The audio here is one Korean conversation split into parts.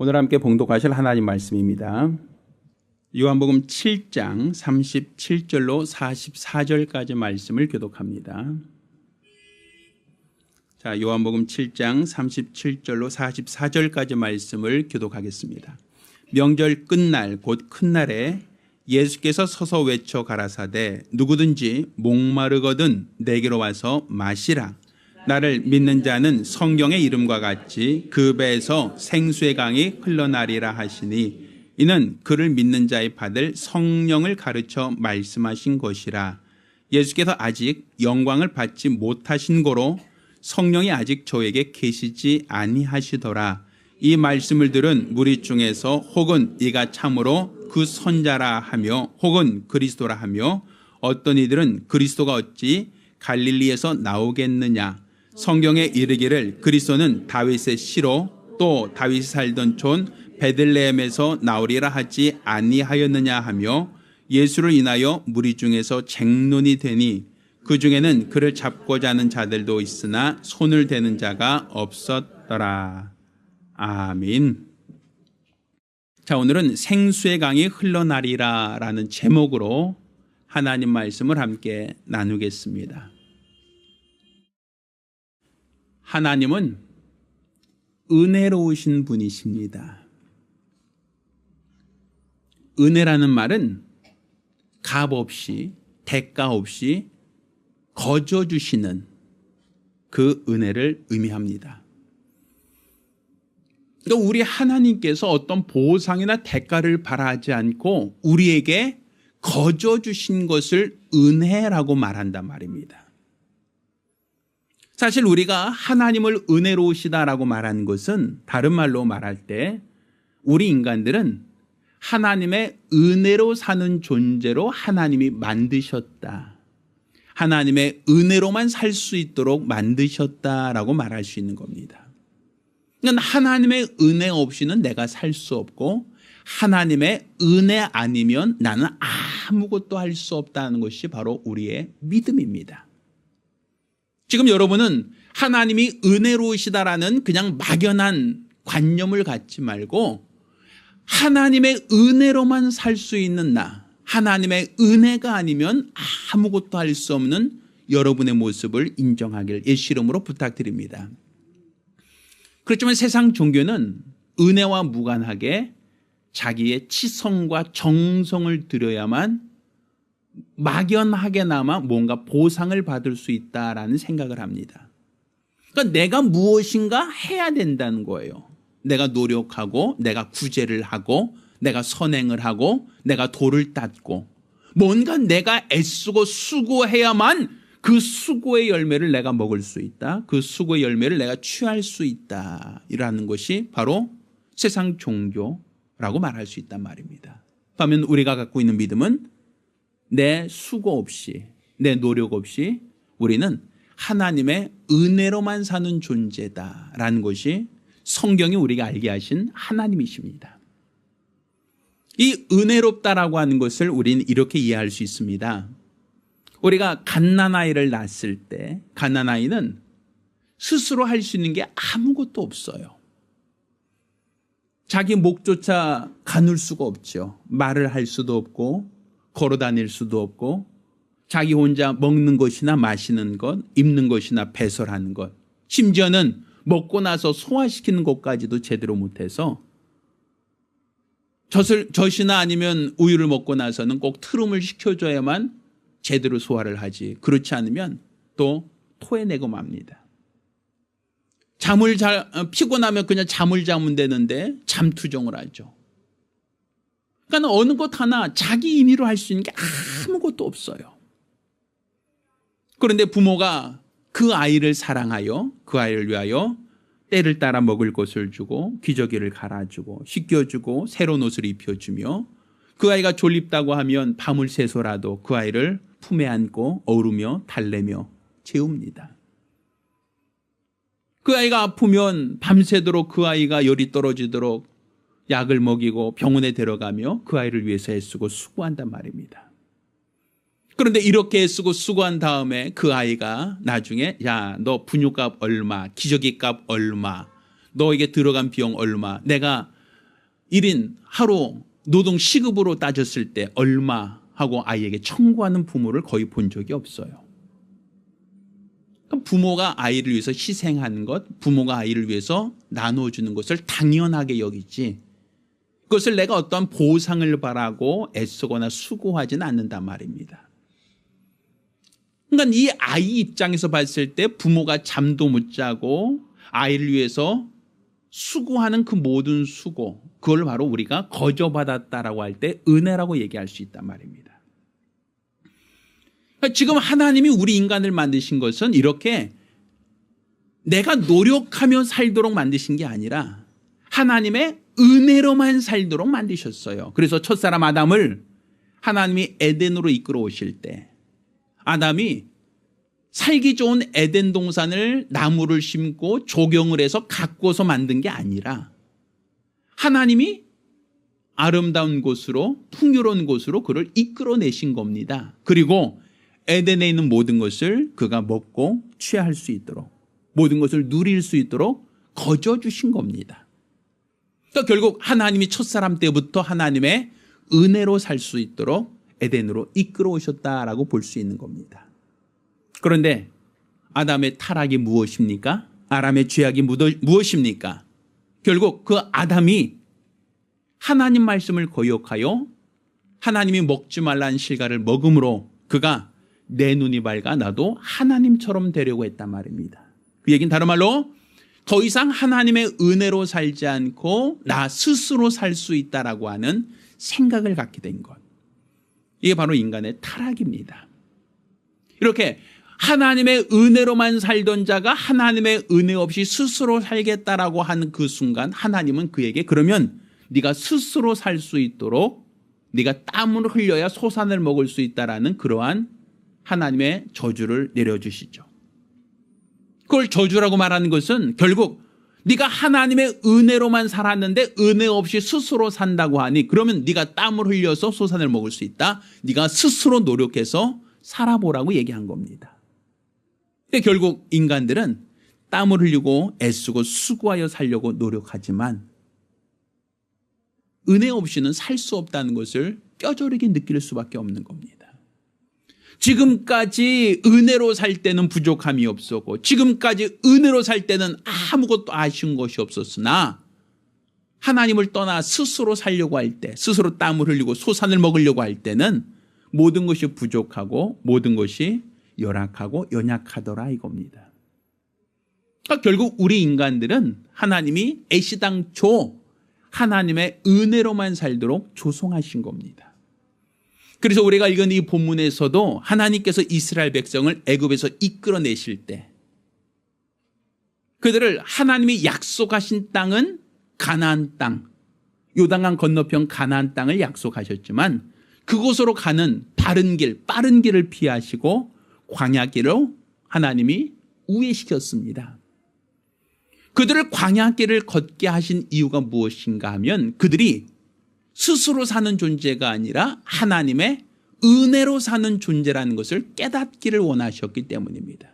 오늘 함께 봉독하실 하나님 말씀입니다. 요한복음 7장 37절로 44절까지 말씀을 교독합니다. 자, 요한복음 7장 37절로 44절까지 말씀을 교독하겠습니다. 명절 끝날 곧 큰 날에 예수께서 서서 외쳐 가라사대 누구든지 목마르거든 내게로 와서 마시라. 나를 믿는 자는 성경의 이름과 같이 그 배에서 생수의 강이 흘러나리라 하시니 이는 그를 믿는 자의 받을 성령을 가르쳐 말씀하신 것이라. 예수께서 아직 영광을 받지 못하신 고로 성령이 아직 저에게 계시지 아니하시더라. 이 말씀을 들은 무리 중에서 혹은 이가 참으로 그 선자라 하며 혹은 그리스도라 하며 어떤 이들은 그리스도가 어찌 갈릴리에서 나오겠느냐. 성경에 이르기를 그리스도는 다윗의 씨로 또 다윗이 살던 촌 베들레헴에서 나오리라 하지 아니하였느냐 하며 예수를 인하여 무리 중에서 쟁론이 되니 그 중에는 그를 잡고자 하는 자들도 있으나 손을 대는 자가 없었더라. 아멘. 자, 오늘은 생수의 강이 흘러나리라 라는 제목으로 하나님 말씀을 함께 나누겠습니다. 하나님은 은혜로우신 분이십니다. 은혜라는 말은 값 없이 대가 없이 거저 주시는 그 은혜를 의미합니다. 그러니까 우리 하나님께서 어떤 보상이나 대가를 바라지 않고 우리에게 거저 주신 것을 은혜라고 말한단 말입니다. 사실 우리가 하나님을 은혜로우시다라고 말하는 것은 다른 말로 말할 때 우리 인간들은 하나님의 은혜로 사는 존재로 하나님이 만드셨다. 하나님의 은혜로만 살 수 있도록 만드셨다라고 말할 수 있는 겁니다. 그러니까 하나님의 은혜 없이는 내가 살 수 없고 하나님의 은혜 아니면 나는 아무것도 할 수 없다는 것이 바로 우리의 믿음입니다. 지금 여러분은 하나님이 은혜로우시다라는 그냥 막연한 관념을 갖지 말고 하나님의 은혜로만 살 수 있는 나, 하나님의 은혜가 아니면 아무것도 할 수 없는 여러분의 모습을 인정하길 예수 이름으로 부탁드립니다. 그렇지만 세상 종교는 은혜와 무관하게 자기의 치성과 정성을 들여야만 막연하게나마 뭔가 보상을 받을 수 있다라는 생각을 합니다. 그러니까 내가 무엇인가 해야 된다는 거예요. 내가 노력하고 내가 구제를 하고 내가 선행을 하고 내가 돌을 닦고 뭔가 내가 애쓰고 수고해야만 그 수고의 열매를 내가 먹을 수 있다. 그 수고의 열매를 내가 취할 수 있다. 이라는 것이 바로 세상 종교라고 말할 수 있단 말입니다. 반면 우리가 갖고 있는 믿음은 내 수고 없이 내 노력 없이 우리는 하나님의 은혜로만 사는 존재다라는 것이 성경이 우리가 알게 하신 하나님이십니다. 이 은혜롭다라고 하는 것을 우리는 이렇게 이해할 수 있습니다. 우리가 갓난아이를 낳았을 때 갓난아이는 스스로 할 수 있는 게 아무것도 없어요. 자기 목조차 가눌 수가 없죠. 말을 할 수도 없고 걸어 다닐 수도 없고 자기 혼자 먹는 것이나 마시는 것, 입는 것이나 배설하는 것, 심지어는 먹고 나서 소화시키는 것까지도 제대로 못해서 젖이나 아니면 우유를 먹고 나서는 꼭 트름을 시켜줘야만 제대로 소화를 하지. 그렇지 않으면 또 토해내고 맙니다. 피곤하면 그냥 잠을 자면 되는데 잠투정을 하죠. 그러니까 어느 것 하나 자기 임의로 할 수 있는 게 아무것도 없어요. 그런데 부모가 그 아이를 사랑하여 그 아이를 위하여 때를 따라 먹을 것을 주고 기저귀를 갈아주고 씻겨주고 새로운 옷을 입혀주며 그 아이가 졸립다고 하면 밤을 새서라도 그 아이를 품에 안고 어루며 달래며 재웁니다. 그 아이가 아프면 밤새도록 그 아이가 열이 떨어지도록 약을 먹이고 병원에 데려가며 그 아이를 위해서 애쓰고 수고한단 말입니다. 그런데 이렇게 애쓰고 수고한 다음에 그 아이가 나중에 야, 너 분유값 얼마, 기저귀값 얼마, 너에게 들어간 비용 얼마, 내가 1인 하루 노동 시급으로 따졌을 때 얼마 하고 아이에게 청구하는 부모를 거의 본 적이 없어요. 부모가 아이를 위해서 희생하는 것, 부모가 아이를 위해서 나눠주는 것을 당연하게 여기지, 그것을 내가 어떠한 보상을 바라고 애쓰거나 수고하지는 않는단 말입니다. 그러니까 이 아이 입장에서 봤을 때 부모가 잠도 못 자고 아이를 위해서 수고하는 그 모든 수고, 그걸 바로 우리가 거저받았다라고 할 때 은혜라고 얘기할 수 있단 말입니다. 그러니까 지금 하나님이 우리 인간을 만드신 것은 이렇게 내가 노력하며 살도록 만드신 게 아니라 하나님의 은혜로만 살도록 만드셨어요. 그래서 첫사람 아담을 하나님이 에덴으로 이끌어 오실 때 아담이 살기 좋은 에덴 동산을 나무를 심고 조경을 해서 가꿔서 만든 게 아니라 하나님이 아름다운 곳으로, 풍요로운 곳으로 그를 이끌어내신 겁니다. 그리고 에덴에 있는 모든 것을 그가 먹고 취할 수 있도록, 모든 것을 누릴 수 있도록 거저주신 겁니다. 그러니까 결국 하나님이 첫사람 때부터 하나님의 은혜로 살 수 있도록 에덴으로 이끌어 오셨다라고 볼 수 있는 겁니다. 그런데 아담의 타락이 무엇입니까? 아담의 죄악이 무엇입니까? 결국 그 아담이 하나님 말씀을 거역하여 하나님이 먹지 말라는 실과를 먹음으로 그가 내 눈이 밝아 나도 하나님처럼 되려고 했단 말입니다. 그 얘기는 다른 말로 더 이상 하나님의 은혜로 살지 않고 나 스스로 살 수 있다라고 하는 생각을 갖게 된 것. 이게 바로 인간의 타락입니다. 이렇게 하나님의 은혜로만 살던 자가 하나님의 은혜 없이 스스로 살겠다라고 하는 그 순간 하나님은 그에게 그러면 네가 스스로 살 수 있도록 네가 땀을 흘려야 소산을 먹을 수 있다라는 그러한 하나님의 저주를 내려주시죠. 그걸 저주라고 말하는 것은 결국 네가 하나님의 은혜로만 살았는데 은혜 없이 스스로 산다고 하니 그러면 네가 땀을 흘려서 소산을 먹을 수 있다. 네가 스스로 노력해서 살아보라고 얘기한 겁니다. 근데 결국 인간들은 땀을 흘리고 애쓰고 수고하여 살려고 노력하지만 은혜 없이는 살 수 없다는 것을 뼈저리게 느낄 수밖에 없는 겁니다. 지금까지 은혜로 살 때는 부족함이 없었고 지금까지 은혜로 살 때는 아무것도 아쉬운 것이 없었으나 하나님을 떠나 스스로 살려고 할 때, 스스로 땀을 흘리고 소산을 먹으려고 할 때는 모든 것이 부족하고 모든 것이 열악하고 연약하더라 이겁니다. 그러니까 결국 우리 인간들은 하나님이 애시당초 하나님의 은혜로만 살도록 조성하신 겁니다. 그래서 우리가 읽은 이 본문에서도 하나님께서 이스라엘 백성을 애굽에서 이끌어내실 때 그들을 하나님이 약속하신 땅은 가나안 땅, 요단강 건너편 가나안 땅을 약속하셨지만 그곳으로 가는 바른 길, 빠른 길을 피하시고 광야길로 하나님이 우회시켰습니다. 그들을 광야길을 걷게 하신 이유가 무엇인가 하면 그들이 스스로 사는 존재가 아니라 하나님의 은혜로 사는 존재라는 것을 깨닫기를 원하셨기 때문입니다.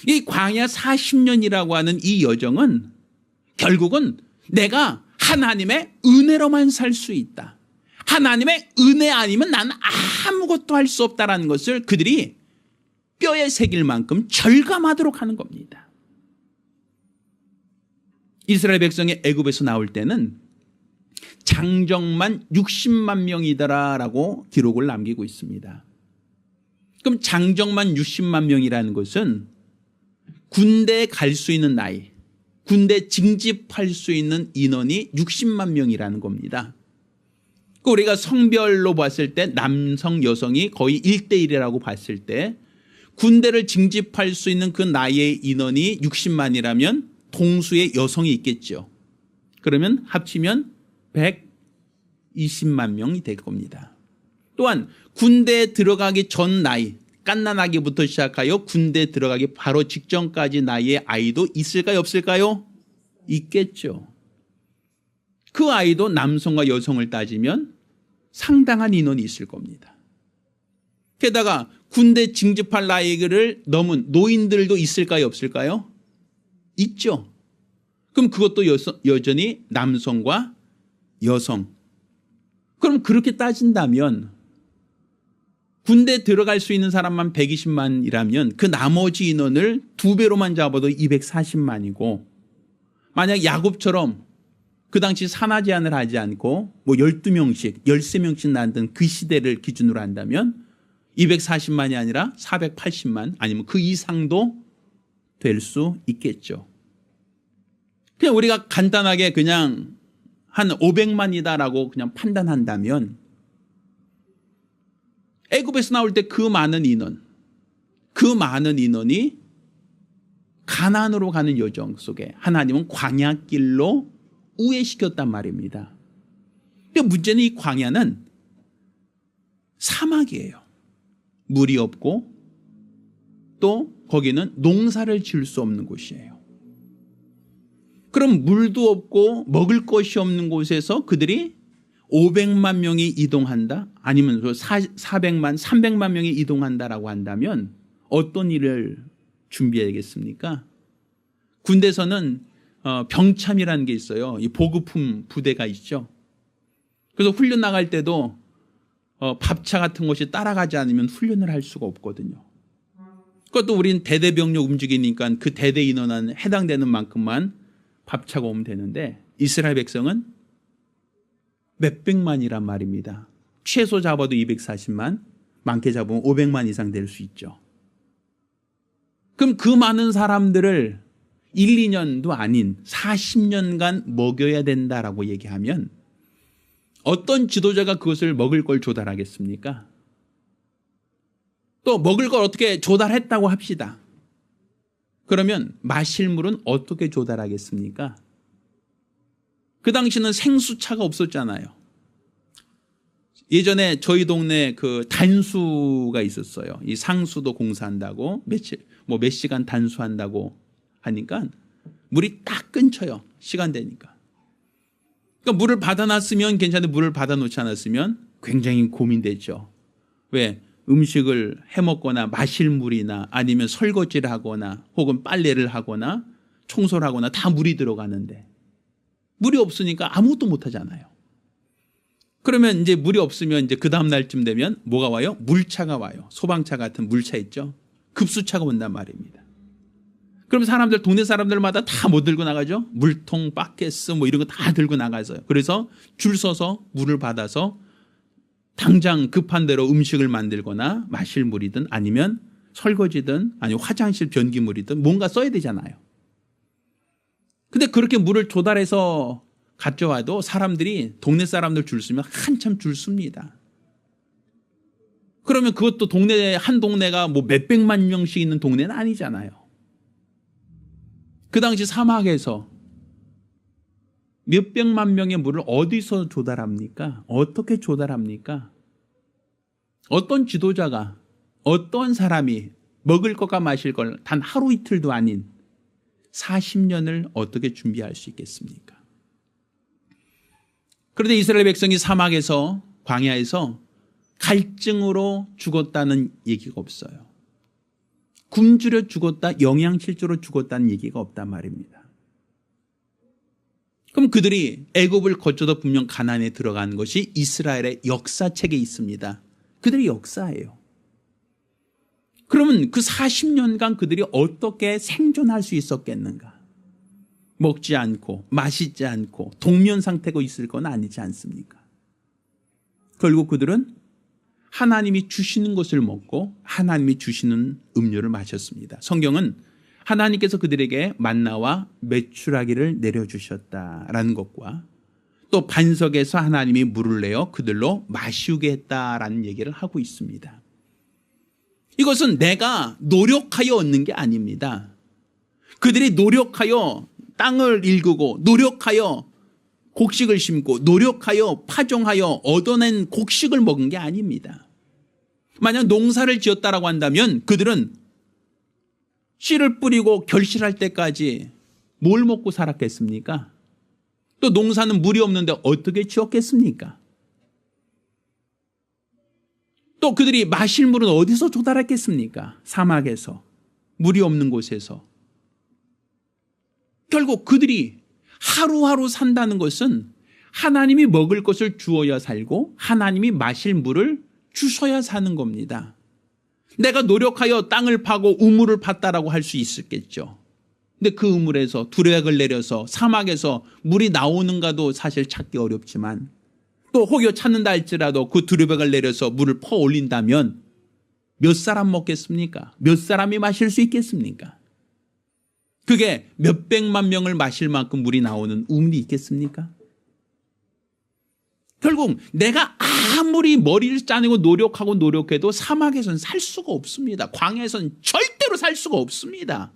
이 광야 40년이라고 하는 이 여정은 결국은 내가 하나님의 은혜로만 살 수 있다. 하나님의 은혜 아니면 나는 아무것도 할 수 없다는 것을 그들이 뼈에 새길 만큼 절감하도록 하는 겁니다. 이스라엘 백성이 애굽에서 나올 때는 장정만 60만 명이더라라고 기록을 남기고 있습니다. 그럼 장정만 60만 명이라는 것은 군대에 갈 수 있는 나이, 군대 징집할 수 있는 인원이 60만 명이라는 겁니다. 우리가 성별로 봤을 때 남성 여성이 거의 1대1이라고 봤을 때 군대를 징집할 수 있는 그 나이의 인원이 60만이라면 동수의 여성이 있겠죠. 그러면 합치면 120만 명이 될 겁니다. 또한 군대에 들어가기 전 나이, 갓난아기부터 시작하여 군대에 들어가기 바로 직전까지 나이의 아이도 있을까요 없을까요? 있겠죠. 그 아이도 남성과 여성을 따지면 상당한 인원이 있을 겁니다. 게다가 군대 징집할 나이를 넘은 노인들도 있을까요 없을까요? 있죠. 그럼 그것도 여전히 남성과 여성. 그럼 그렇게 따진다면 군대 들어갈 수 있는 사람만 120만이라면 그 나머지 인원을 2배로만 잡아도 240만이고, 만약 야곱처럼 그 당시 산하 제한을 하지 않고 뭐 12명씩 13명씩 낳던 그 시대를 기준으로 한다면 240만이 아니라 480만 아니면 그 이상도 될 수 있겠죠. 그냥 우리가 간단하게 그냥 한 500만이다라고 그냥 판단한다면 애굽에서 나올 때 그 많은 인원이 가나안으로 가는 여정 속에 하나님은 광야길로 우회시켰단 말입니다. 근데 문제는 이 광야는 사막이에요. 물이 없고 또 거기는 농사를 지을 수 없는 곳이에요. 그럼 물도 없고 먹을 것이 없는 곳에서 그들이 500만 명이 이동한다? 아니면 400만, 300만 명이 이동한다라고 한다면 어떤 일을 준비해야겠습니까? 군대에서는 병참이라는 게 있어요. 이 보급품 부대가 있죠. 그래서 훈련 나갈 때도 밥차 같은 것이 따라가지 않으면 훈련을 할 수가 없거든요. 그것도 우린 대대병력 움직이니까 그 대대 인원은 해당되는 만큼만 밥차가 오면 되는데 이스라엘 백성은 몇백만이란 말입니다. 최소 잡아도 240만, 많게 잡으면 500만 이상 될 수 있죠. 그럼 그 많은 사람들을 1, 2년도 아닌 40년간 먹여야 된다라고 얘기하면 어떤 지도자가 그것을 먹을 걸 조달하겠습니까? 또 먹을 걸 어떻게 조달했다고 합시다. 그러면 마실 물은 어떻게 조달하겠습니까? 그 당시는 생수차가 없었잖아요. 예전에 저희 동네 그 단수가 있었어요. 이 상수도 공사한다고 몇 시간 단수한다고 하니까 물이 딱 끊쳐요. 시간 되니까. 그러니까 물을 받아놨으면 괜찮은데 물을 받아놓지 않았으면 굉장히 고민되죠. 왜? 음식을 해먹거나 마실 물이나 아니면 설거지를 하거나 혹은 빨래를 하거나 청소를 하거나 다 물이 들어가는데 물이 없으니까 아무것도 못 하잖아요. 그러면 이제 물이 없으면 이제 그 다음 날쯤 되면 뭐가 와요? 물차가 와요. 소방차 같은 물차 있죠. 급수차가 온단 말입니다. 그럼 사람들, 동네 사람들마다 다 뭐 들고 나가죠? 물통, 바켓스 뭐 이런 거 다 들고 나가서요. 그래서 줄 서서 물을 받아서 당장 급한 대로 음식을 만들거나 마실 물이든 아니면 설거지든 아니면 화장실 변기물이든 뭔가 써야 되잖아요. 근데 그렇게 물을 조달해서 가져와도 사람들이 동네 사람들 줄 서면 한참 줄 섭니다. 그러면 그것도 한 동네가 뭐 몇백만 명씩 있는 동네는 아니잖아요. 그 당시 사막에서 몇백만 명의 물을 어디서 조달합니까? 어떻게 조달합니까? 어떤 지도자가 어떤 사람이 먹을 것과 마실 걸 단 하루 이틀도 아닌 40년을 어떻게 준비할 수 있겠습니까? 그런데 이스라엘 백성이 사막에서 광야에서 갈증으로 죽었다는 얘기가 없어요. 굶주려 죽었다, 영양실조로 죽었다는 얘기가 없단 말입니다. 그럼 그들이 애굽을 거쳐서 분명 가나안에 들어간 것이 이스라엘의 역사책에 있습니다. 그들의 역사예요. 그러면 그 40년간 그들이 어떻게 생존할 수 있었겠는가? 먹지 않고 마시지 않고 동면 상태고 있을 건 아니지 않습니까? 결국 그들은 하나님이 주시는 것을 먹고 하나님이 주시는 음료를 마셨습니다. 성경은 하나님께서 그들에게 만나와 메추라기를 내려주셨다라는 것과 또 반석에서 하나님이 물을 내어 그들로 마시우게 했다라는 얘기를 하고 있습니다. 이것은 내가 노력하여 얻는 게 아닙니다. 그들이 노력하여 땅을 일구고 노력하여 곡식을 심고 노력하여 파종하여 얻어낸 곡식을 먹은 게 아닙니다. 만약 농사를 지었다라고 한다면 그들은 씨를 뿌리고 결실할 때까지 뭘 먹고 살았겠습니까? 또 농사는 물이 없는데 어떻게 지었겠습니까? 또 그들이 마실 물은 어디서 조달했겠습니까? 사막에서, 물이 없는 곳에서. 결국 그들이 하루하루 산다는 것은 하나님이 먹을 것을 주어야 살고 하나님이 마실 물을 주셔야 사는 겁니다. 내가 노력하여 땅을 파고 우물을 팠다라고 할 수 있었겠죠. 근데 그 우물에서 두레박을 내려서 사막에서 물이 나오는가도 사실 찾기 어렵지만 또 혹여 찾는다 할지라도 그 두레박을 내려서 물을 퍼 올린다면 몇 사람 먹겠습니까? 몇 사람이 마실 수 있겠습니까? 그게 몇백만 명을 마실 만큼 물이 나오는 우물이 있겠습니까? 결국 내가 아무리 머리를 짜내고 노력해도 사막에서는 살 수가 없습니다. 광야에서는 절대로 살 수가 없습니다.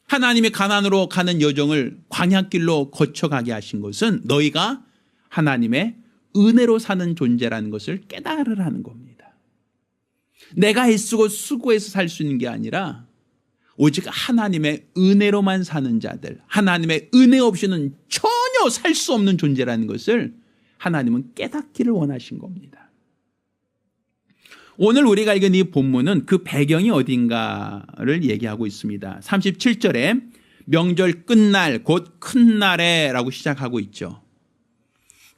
하나님의 가난으로 가는 여정을 광야길로 거쳐가게 하신 것은 너희가 하나님의 은혜로 사는 존재라는 것을 깨달으라는 겁니다. 내가 애쓰고 수고해서 살 수 있는 게 아니라 오직 하나님의 은혜로만 사는 자들, 하나님의 은혜 없이는 전혀 살 수 없는 존재라는 것을 하나님은 깨닫기를 원하신 겁니다. 오늘 우리가 읽은 이 본문은 그 배경이 어딘가를 얘기하고 있습니다. 37절에 명절 끝날 곧 큰 날에 라고 시작하고 있죠.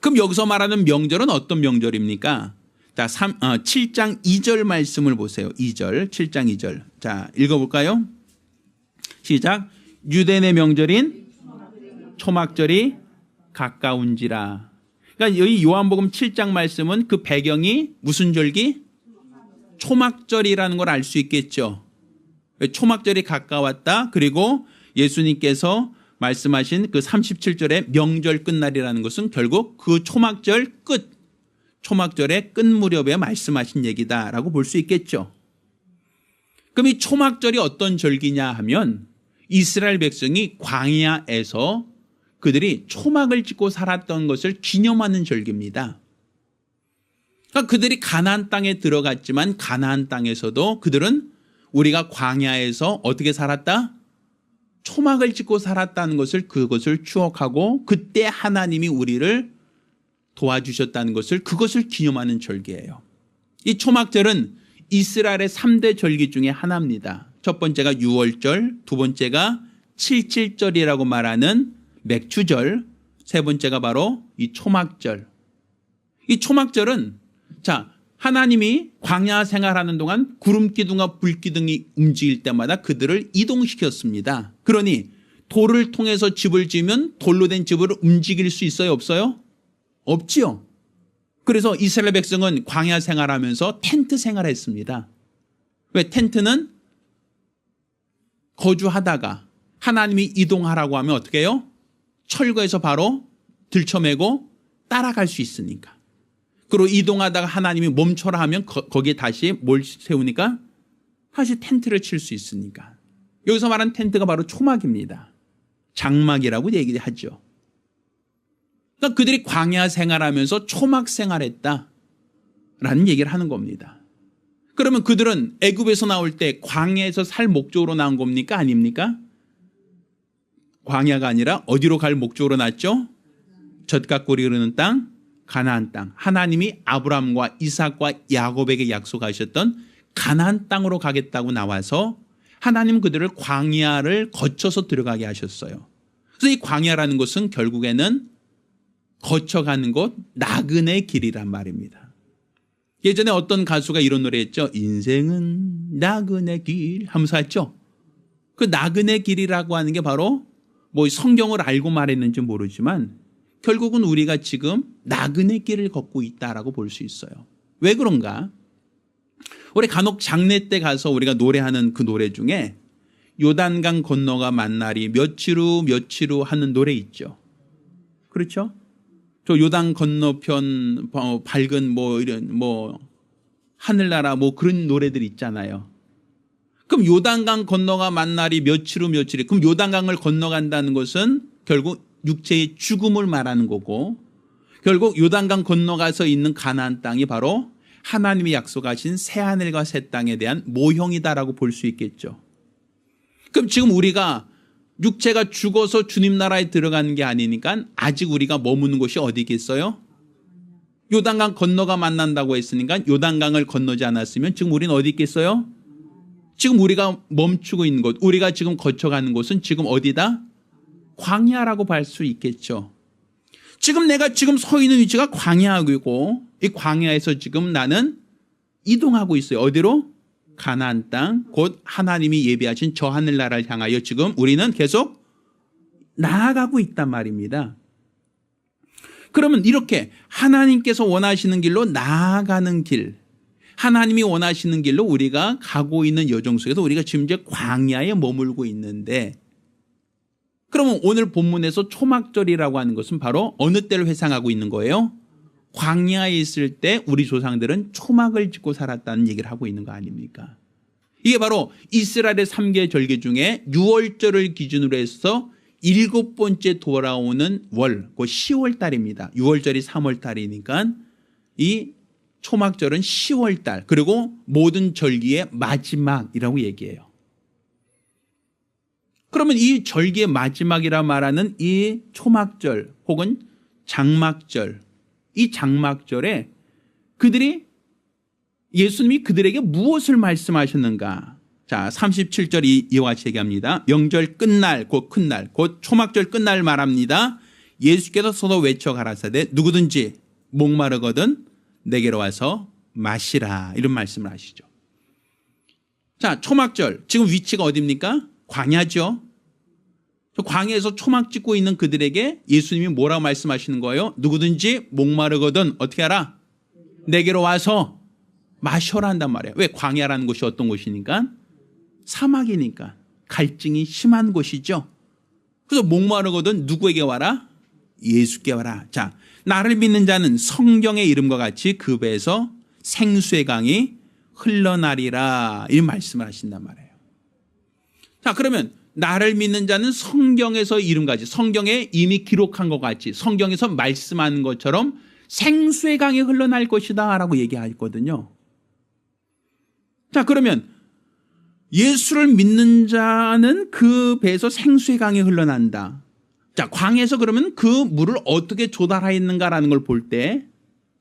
그럼 여기서 말하는 명절은 어떤 명절입니까? 자, 7장 2절 말씀을 보세요. 2절, 7장 2절. 자, 읽어볼까요? 시작. 유대인의 명절인 초막절이 가까운지라. 그러니까 여기 요한복음 7장 말씀은 그 배경이 무슨 절기? 초막절이라는 걸 알 수 있겠죠. 초막절이 가까웠다. 그리고 예수님께서 말씀하신 그 37절의 명절 끝날이라는 것은 결국 그 초막절 끝, 초막절의 끝 무렵에 말씀하신 얘기다라고 볼 수 있겠죠. 그럼 이 초막절이 어떤 절기냐 하면 이스라엘 백성이 광야에서 그들이 초막을 짓고 살았던 것을 기념하는 절기입니다. 그러니까 그들이 가나안 땅에 들어갔지만 가나안 땅에서도 그들은 우리가 광야에서 어떻게 살았다? 초막을 짓고 살았다는 것을 그것을 추억하고 그때 하나님이 우리를 도와주셨다는 것을 그것을 기념하는 절기예요. 이 초막절은 이스라엘의 3대 절기 중에 하나입니다. 첫 번째가 유월절, 두 번째가 칠칠절이라고 말하는 맥추절, 세 번째가 바로 이 초막절. 이 초막절은 자, 하나님이 광야 생활하는 동안 구름 기둥과 불 기둥이 움직일 때마다 그들을 이동시켰습니다. 그러니 돌을 통해서 집을 지으면 돌로 된 집을 움직일 수 있어요? 없어요? 없지요. 그래서 이스라엘 백성은 광야 생활하면서 텐트 생활했습니다. 왜? 텐트는 거주하다가 하나님이 이동하라고 하면 어떻게 해요? 철거해서 바로 들쳐매고 따라갈 수 있으니까. 그리고 이동하다가 하나님이 멈춰라 하면 거기에 다시 뭘 세우니까? 다시 텐트를 칠 수 있으니까. 여기서 말하는 텐트가 바로 초막입니다. 장막이라고 얘기하죠. 그러니까 그들이 광야 생활하면서 초막 생활했다라는 얘기를 하는 겁니다. 그러면 그들은 애굽에서 나올 때 광야에서 살 목적으로 나온 겁니까? 아닙니까? 광야가 아니라 어디로 갈 목적으로 났죠? 젖과 꿀이 흐르는 땅, 가나안 땅. 하나님이 아브라함과 이삭과 야곱에게 약속하셨던 가나안 땅으로 가겠다고 나와서 하나님 그들을 광야를 거쳐서 들어가게 하셨어요. 그래서 이 광야라는 것은 결국에는 거쳐가는 곳, 나그네 길이란 말입니다. 예전에 어떤 가수가 이런 노래 했죠. 인생은 나그네 길 하면서 했죠. 그 나그네 길이라고 하는 게 바로 뭐 성경을 알고 말했는지 모르지만 결국은 우리가 지금 나그네 길을 걷고 있다라고 볼 수 있어요. 왜 그런가? 우리 간혹 장례 때 가서 우리가 노래하는 그 노래 중에 요단강 건너가 만날이 며칠 후 하는 노래 있죠. 그렇죠? 저 요단 건너편 밝은 뭐 이런 뭐 하늘나라 뭐 그런 노래들 있잖아요. 그럼 요단강 건너가 만날이 며칠 후 그럼 요단강을 건너간다는 것은 결국 육체의 죽음을 말하는 거고 결국 요단강 건너가서 있는 가나안 땅이 바로 하나님이 약속하신 새하늘과 새 땅에 대한 모형이다라고 볼 수 있겠죠. 그럼 지금 우리가 육체가 죽어서 주님 나라에 들어가는 게 아니니까 아직 우리가 머무는 곳이 어디 있겠어요? 요단강 건너가 만난다고 했으니까 요단강을 건너지 않았으면 지금 우리는 어디 있겠어요? 지금 우리가 멈추고 있는 곳, 우리가 지금 거쳐가는 곳은 지금 어디다? 광야라고 볼 수 있겠죠. 지금 내가 지금 서 있는 위치가 광야이고 이 광야에서 지금 나는 이동하고 있어요. 어디로? 가나안 땅, 곧 하나님이 예비하신 저 하늘나라를 향하여 지금 우리는 계속 나아가고 있단 말입니다. 그러면 이렇게 하나님께서 원하시는 길로 나아가는 길, 하나님이 원하시는 길로 우리가 가고 있는 여정 속에서 우리가 지금 이제 광야에 머물고 있는데, 그러면 오늘 본문에서 초막절이라고 하는 것은 바로 어느 때를 회상하고 있는 거예요? 광야에 있을 때 우리 조상들은 초막을 짓고 살았다는 얘기를 하고 있는 거 아닙니까? 이게 바로 이스라엘의 3개 절기 중에 6월절을 기준으로 해서 7번째 돌아오는 월, 그 10월 달입니다. 6월절이 3월 달이니까 이 초막절은 10월 달, 그리고 모든 절기의 마지막이라고 얘기해요. 그러면 이 절기의 마지막이라 말하는 이 초막절 혹은 장막절, 이 장막절에 예수님이 그들에게 무엇을 말씀하셨는가? 자, 37절 이와 같이 얘기합니다. 명절 끝날, 곧 큰날, 곧 초막절 끝날 말합니다. 예수께서 서로 외쳐 가라사대 누구든지 목마르거든 내게로 와서 마시라, 이런 말씀을 하시죠. 자, 초막절 지금 위치가 어디입니까? 광야죠. 광야에서 초막 짓고 있는 그들에게 예수님이 뭐라고 말씀하시는 거예요? 누구든지 목마르거든 어떻게 하라? 내게로 와서 마셔라 한단 말이에요. 왜? 광야라는 곳이 어떤 곳이니까? 사막이니까 갈증이 심한 곳이죠. 그래서 목마르거든 누구에게 와라? 예수께 와라. 자, 나를 믿는 자는 성경의 이름과 같이 그 배에서 생수의 강이 흘러나리라, 이 말씀을 하신단 말이에요. 자, 그러면 나를 믿는 자는 성경에서 이름같이, 성경에 이미 기록한 것 같이, 성경에서 말씀하는 것처럼 생수의 강이 흘러날 것이다 라고 얘기하거든요. 자, 그러면 예수를 믿는 자는 그 배에서 생수의 강이 흘러난다. 자, 광야에서 그러면 그 물을 어떻게 조달하였는가라는 걸 볼 때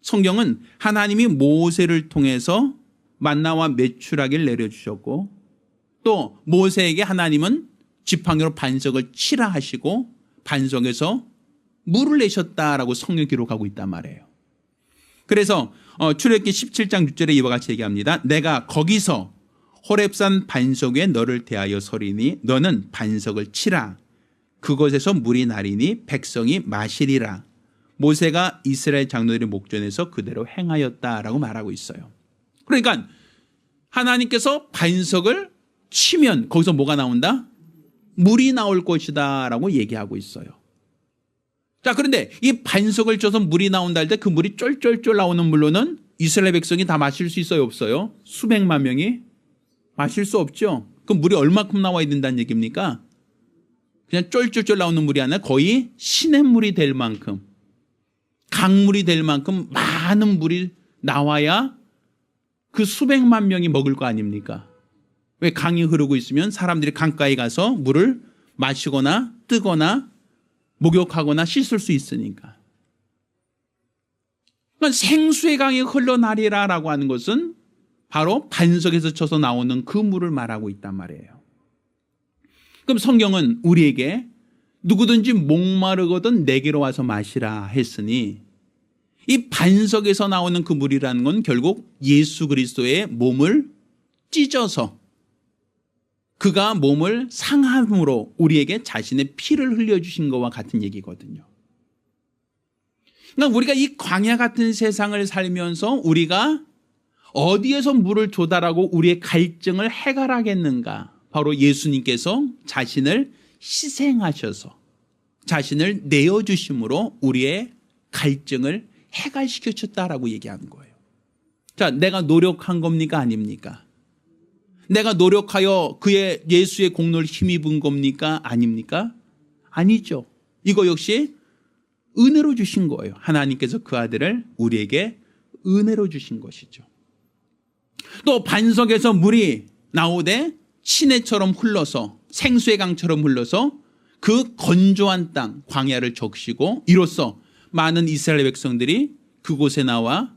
성경은 하나님이 모세를 통해서 만나와 메추라기를 내려주셨고, 또 모세에게 하나님은 지팡이로 반석을 치라 하시고 반석에서 물을 내셨다라고 성경 기록하고 있단 말이에요. 그래서 출애굽기 17장 6절에 이와 같이 얘기합니다. 내가 거기서 호렙산 반석 위에 너를 대하여 서리니 너는 반석을 치라. 그곳에서 물이 나리니 백성이 마시리라. 모세가 이스라엘 장로들의 목전에서 그대로 행하였다라고 말하고 있어요. 그러니까 하나님께서 반석을 치면 거기서 뭐가 나온다? 물이 나올 것이다 라고 얘기하고 있어요. 자, 그런데 이 반석을 쳐서 물이 나온다 할 때 그 물이 쫄쫄쫄 나오는 물로는 이스라엘 백성이 다 마실 수 있어요, 없어요? 수백만 명이 마실 수 없죠. 그럼 물이 얼마큼 나와야 된다는 얘기입니까? 그냥 쫄쫄쫄 나오는 물이 아니라 거의 시냇물이 될 만큼, 강물이 될 만큼 많은 물이 나와야 그 수백만 명이 먹을 거 아닙니까? 왜? 강이 흐르고 있으면 사람들이 강가에 가서 물을 마시거나 뜨거나 목욕하거나 씻을 수 있으니까. 그러니까 생수의 강이 흘러나리라라고 하는 것은 바로 반석에서 쳐서 나오는 그 물을 말하고 있단 말이에요. 그럼 성경은 우리에게 누구든지 목마르거든 내게로 와서 마시라 했으니, 이 반석에서 나오는 그 물이라는 건 결국 예수 그리스도의 몸을 찢어서 그가 몸을 상함으로 우리에게 자신의 피를 흘려주신 것과 같은 얘기거든요. 그러니까 우리가 이 광야 같은 세상을 살면서 우리가 어디에서 물을 조달하고 우리의 갈증을 해결하겠는가? 바로 예수님께서 자신을 희생하셔서 자신을 내어주심으로 우리의 갈증을 해결시켜 줬다라고 얘기하는 거예요. 자, 내가 노력한 겁니까? 아닙니까? 내가 노력하여 그의 예수의 공로를 힘입은 겁니까? 아닙니까? 아니죠. 이거 역시 은혜로 주신 거예요. 하나님께서 그 아들을 우리에게 은혜로 주신 것이죠. 또 반석에서 물이 나오되 시내처럼 흘러서 생수의 강처럼 흘러서 그 건조한 땅 광야를 적시고, 이로써 많은 이스라엘 백성들이 그곳에 나와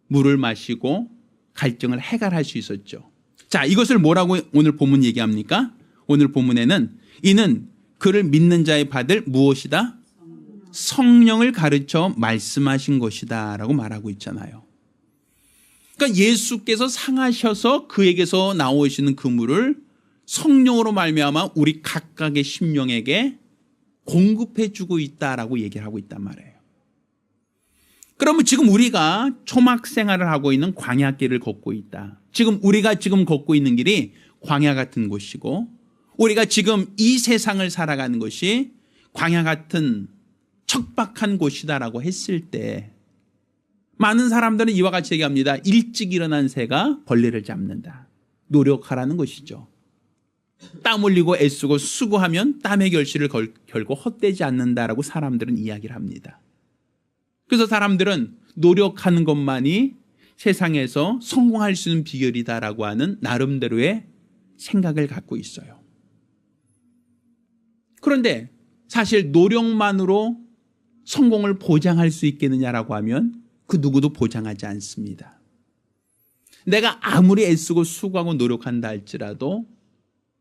물을 마시고 갈증을 해결할 수 있었죠. 자, 이것을 뭐라고 오늘 본문 얘기합니까? 오늘 본문에는 이는 그를 믿는 자의 받을 무엇이다? 성령을 가르쳐 말씀하신 것이다 라고 말하고 있잖아요. 그러니까 예수께서 상하셔서 그에게서 나오시는 그물을 성령으로 말미암아 우리 각각의 심령에게 공급해 주고 있다라고 얘기를 하고 있단 말이에요. 그러면 지금 우리가 초막 생활을 하고 있는 광야길을 걷고 있다. 지금 우리가 지금 걷고 있는 길이 광야 같은 곳이고 우리가 지금 이 세상을 살아가는 것이 광야 같은 척박한 곳이다라고 했을 때 많은 사람들은 이와 같이 얘기합니다. 일찍 일어난 새가 벌레를 잡는다. 노력하라는 것이죠. 땀 흘리고 애쓰고 수고하면 땀의 결실을 결코 헛되지 않는다라고 사람들은 이야기를 합니다. 그래서 사람들은 노력하는 것만이 세상에서 성공할 수 있는 비결이다라고 하는 나름대로의 생각을 갖고 있어요. 그런데 사실 노력만으로 성공을 보장할 수 있겠느냐라고 하면 그 누구도 보장하지 않습니다. 내가 아무리 애쓰고 수고하고 노력한다 할지라도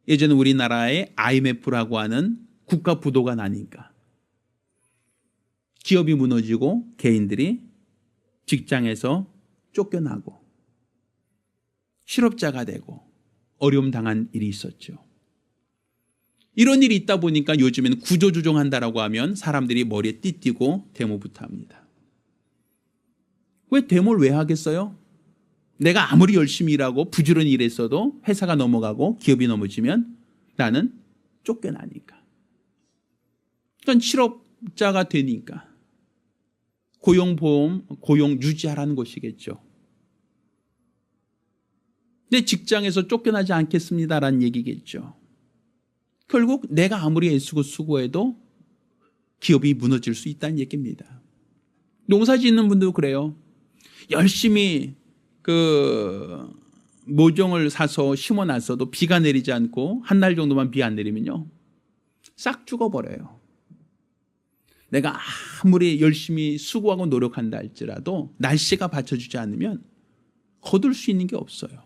예전에 우리나라에 IMF라고 하는 국가 부도가 나니까 기업이 무너지고 개인들이 직장에서 쫓겨나고 실업자가 되고 어려움 당한 일이 있었죠. 이런 일이 있다 보니까 요즘에는 구조조정한다라고 하면 사람들이 머리에 띠띠고 데모부터 합니다. 왜 데모를 왜 하겠어요? 내가 아무리 열심히 일하고 부지런히 일했어도 회사가 넘어가고 기업이 넘어지면 나는 쫓겨나니까. 그러니까 실업자가 되니까 고용보험, 고용 유지하라는 것이겠죠. 내 직장에서 쫓겨나지 않겠습니다라는 얘기겠죠. 결국 내가 아무리 애쓰고 수고해도 기업이 무너질 수 있다는 얘기입니다. 농사 짓는 분도 그래요. 열심히 모종을 사서 심어놨어도 비가 내리지 않고 한 달 정도만 비 안 내리면요 싹 죽어버려요. 내가 아무리 열심히 수고하고 노력한다 할지라도 날씨가 받쳐주지 않으면 거둘 수 있는 게 없어요.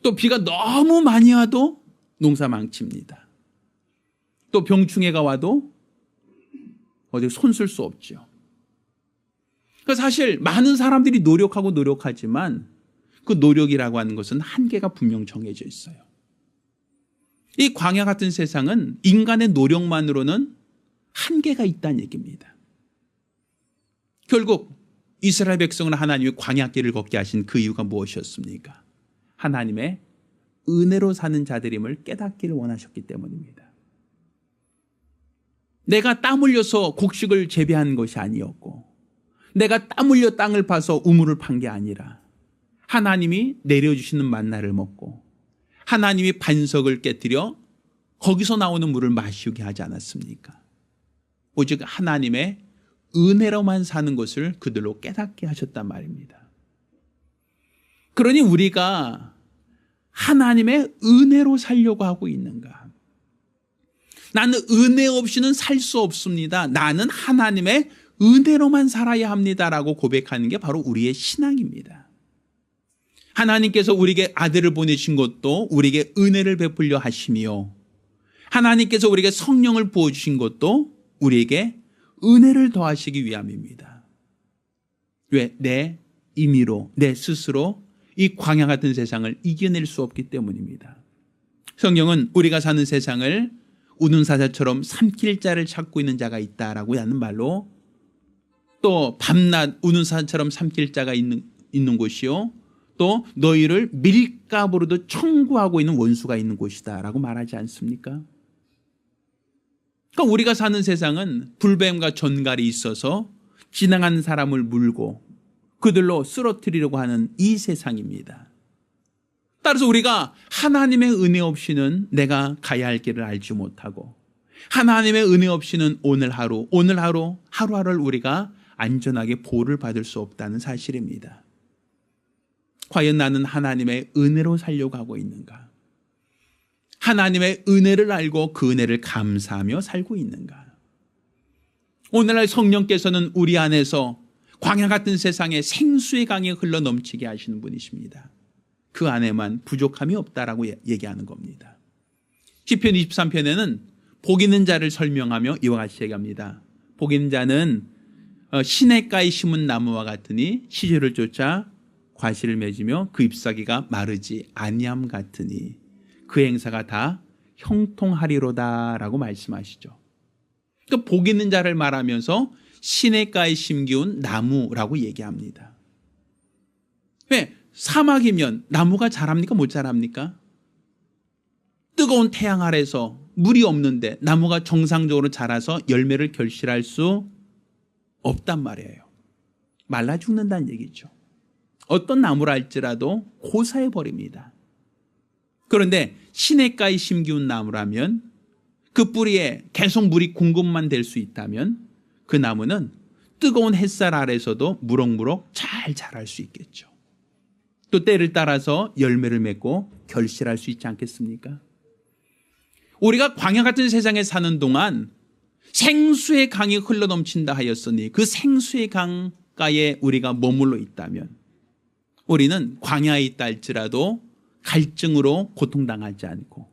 또 비가 너무 많이 와도 농사 망칩니다. 또 병충해가 와도 어디 손 쓸 수 없죠. 그러니까 사실 많은 사람들이 노력하지만 그 노력이라고 하는 것은 한계가 분명 정해져 있어요. 이 광야 같은 세상은 인간의 노력만으로는 한계가 있다는 얘기입니다. 결국 이스라엘 백성은 하나님이 광야길을 걷게 하신 그 이유가 무엇이었습니까? 하나님의 은혜로 사는 자들임을 깨닫기를 원하셨기 때문입니다. 내가 땀 흘려서 곡식을 재배한 것이 아니었고 내가 땀 흘려 땅을 파서 우물을 판 게 아니라 하나님이 내려주시는 만나를 먹고 하나님이 반석을 깨뜨려 거기서 나오는 물을 마시게 하지 않았습니까? 오직 하나님의 은혜로만 사는 것을 그들로 깨닫게 하셨단 말입니다. 그러니 우리가 하나님의 은혜로 살려고 하고 있는가? 나는 은혜 없이는 살 수 없습니다. 나는 하나님의 은혜로만 살아야 합니다라고 고백하는 게 바로 우리의 신앙입니다. 하나님께서 우리에게 아들을 보내신 것도 우리에게 은혜를 베풀려 하시며 하나님께서 우리에게 성령을 부어주신 것도 우리에게 은혜를 더하시기 위함입니다. 왜? 내 임의로 내 스스로 이 광야 같은 세상을 이겨낼 수 없기 때문입니다. 성경은 우리가 사는 세상을 우는 사자처럼 삼킬 자를 찾고 있는 자가 있다라고 하는 말로 또 밤낮 우는 사자처럼 삼킬 자가 있는 곳이요 또 너희를 밀가부로도 청구하고 있는 원수가 있는 곳이다 라고 말하지 않습니까? 그러니까 우리가 사는 세상은 불뱀과 전갈이 있어서 지나가는 사람을 물고 그들로 쓰러뜨리려고 하는 이 세상입니다. 따라서 우리가 하나님의 은혜 없이는 내가 가야 할 길을 알지 못하고 하나님의 은혜 없이는 오늘 하루하루를 우리가 안전하게 보호를 받을 수 없다는 사실입니다. 과연 나는 하나님의 은혜로 살려고 하고 있는가? 하나님의 은혜를 알고 그 은혜를 감사하며 살고 있는가? 오늘날 성령께서는 우리 안에서 광야 같은 세상에 생수의 강이 흘러 넘치게 하시는 분이십니다. 그 안에만 부족함이 없다라고 얘기하는 겁니다. 시편 23편에는 복 있는 자를 설명하며 이와 같이 얘기합니다. 복 있는 자는 시냇가에 심은 나무와 같으니 시절을 쫓아 과실을 맺으며 그 잎사귀가 마르지 아니함 같으니 그 행사가 다 형통하리로다라고 말씀하시죠. 그러니까 복 있는 자를 말하면서 시냇가에 심기운 나무라고 얘기합니다. 왜? 사막이면 나무가 자랍니까? 못 자랍니까? 뜨거운 태양 아래서 물이 없는데 나무가 정상적으로 자라서 열매를 결실할 수 없단 말이에요. 말라 죽는다는 얘기죠. 어떤 나무라 할지라도 고사해 버립니다. 그런데 시냇가에 심기운 나무라면 그 뿌리에 계속 물이 공급만 될 수 있다면 그 나무는 뜨거운 햇살 아래서도 무럭무럭 잘 자랄 수 있겠죠. 또 때를 따라서 열매를 맺고 결실할 수 있지 않겠습니까? 우리가 광야 같은 세상에 사는 동안 생수의 강이 흘러넘친다 하였으니 그 생수의 강가에 우리가 머물러 있다면 우리는 광야에 있다 할지라도 갈증으로 고통당하지 않고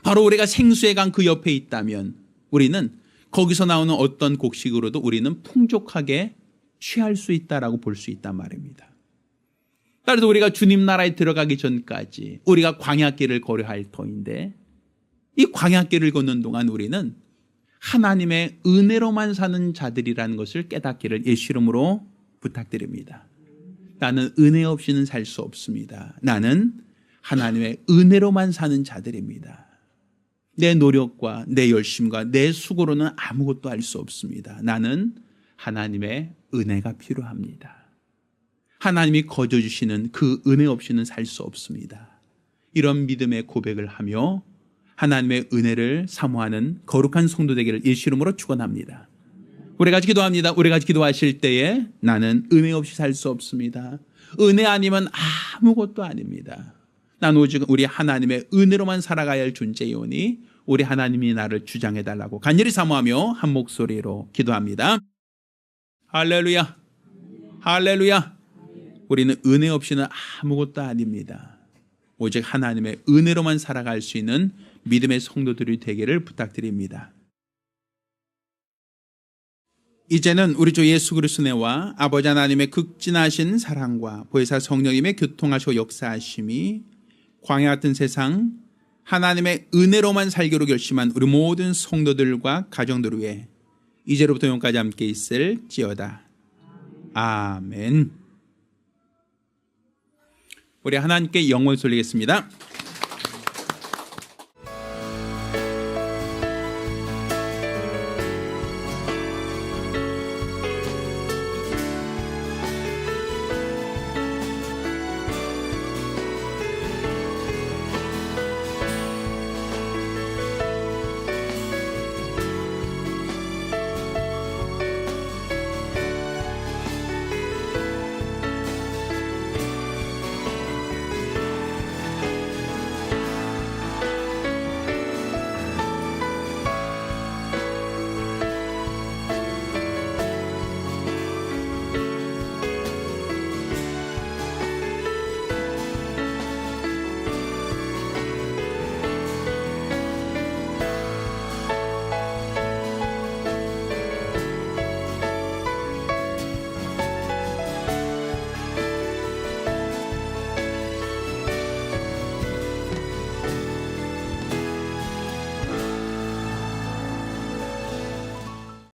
바로 우리가 생수의 강 그 옆에 있다면 우리는 거기서 나오는 어떤 곡식으로도 우리는 풍족하게 취할 수 있다라고 볼 수 있단 말입니다. 따라서 우리가 주님 나라에 들어가기 전까지 우리가 광야길을 걸어야 할 터인데 이 광야길을 걷는 동안 우리는 하나님의 은혜로만 사는 자들이라는 것을 깨닫기를 예수 이름으로 부탁드립니다. 나는 은혜 없이는 살 수 없습니다. 나는 하나님의 은혜로만 사는 자들입니다. 내 노력과 내 열심과 내 수고로는 아무것도 할 수 없습니다. 나는 하나님의 은혜가 필요합니다. 하나님이 거저 주시는 그 은혜 없이는 살 수 없습니다. 이런 믿음의 고백을 하며 하나님의 은혜를 사모하는 거룩한 성도 되기를 예수 이름으로 축원합니다. 우리 같이 기도합니다. 우리 같이 기도하실 때에 나는 은혜 없이 살 수 없습니다. 은혜 아니면 아무것도 아닙니다. 난 오직 우리 하나님의 은혜로만 살아가야 할 존재이오니 우리 하나님이 나를 주장해달라고 간절히 사모하며 한 목소리로 기도합니다. 할렐루야, 할렐루야. 우리는 은혜 없이는 아무것도 아닙니다. 오직 하나님의 은혜로만 살아갈 수 있는 믿음의 성도들이 되기를 부탁드립니다. 이제는 우리 주 예수 그리스도의 은혜와 아버지 하나님의 극진하신 사랑과 보혜사 성령님의 교통하시고 역사하심이 광야 같은 세상 하나님의 은혜로만 살기로 결심한 우리 모든 성도들과 가정들 위해 이제로부터 영까지 함께 있을지어다. 아멘. 우리 하나님께 영광을 돌리겠습니다.